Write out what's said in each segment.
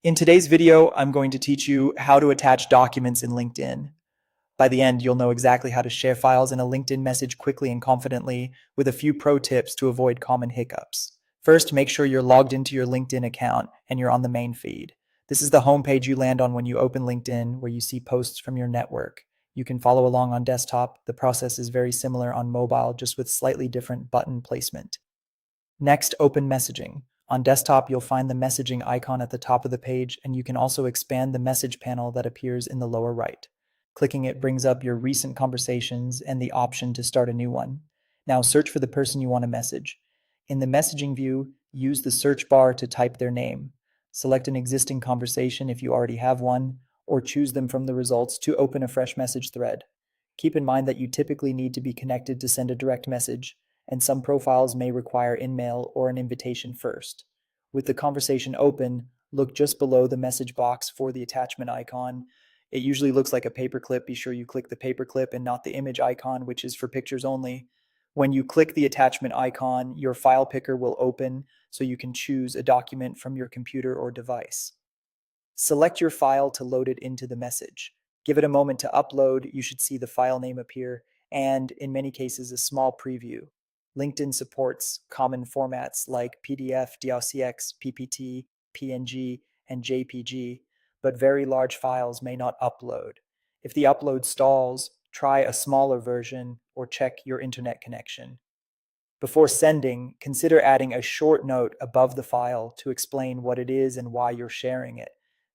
In today's video, I'm going to teach you how to attach documents in LinkedIn. By the end, you'll know exactly how to share files in a LinkedIn message quickly and confidently with a few pro tips to avoid common hiccups. First, make sure you're logged into your LinkedIn account and you're on the main feed. This is the homepage you land on when you open LinkedIn, where you see posts from your network. You can follow along on desktop. The process is very similar on mobile, just with slightly different button placement. Next, open messaging. On desktop, you'll find the messaging icon at the top of the page, and you can also expand the message panel that appears in the lower right. Clicking it brings up your recent conversations and the option to start a new one. Now, search for the person you want to message. In the messaging view, use the search bar to type their name. Select an existing conversation if you already have one, or choose them from the results to open a fresh message thread. Keep in mind that you typically need to be connected to send a direct message, and some profiles may require InMail or an invitation first. With the conversation open, look just below the message box for the attachment icon. It usually looks like a paperclip. Be sure you click the paperclip and not the image icon, which is for pictures only. When you click the attachment icon, your file picker will open so you can choose a document from your computer or device. Select your file to load it into the message. Give it a moment to upload. You should see the file name appear, and in many cases, a small preview. LinkedIn supports common formats like PDF, DOCX, PPT, PNG, and JPG, but very large files may not upload. If the upload stalls, try a smaller version or check your internet connection. Before sending, consider adding a short note above the file to explain what it is and why you're sharing it.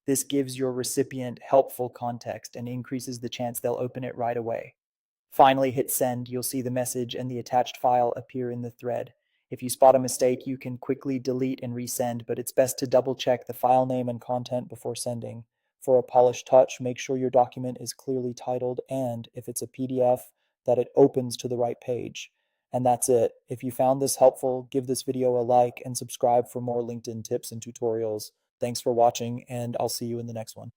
This gives your recipient helpful context and increases the chance they'll open it right away. Finally, hit send. You'll see the message and the attached file appear in the thread. If you spot a mistake, you can quickly delete and resend, but it's best to double check the file name and content before sending. For a polished touch, make sure your document is clearly titled, and if it's a PDF, that it opens to the right page. And that's it. If you found this helpful, give this video a like and subscribe for more LinkedIn tips and tutorials. Thanks for watching, and I'll see you in the next one.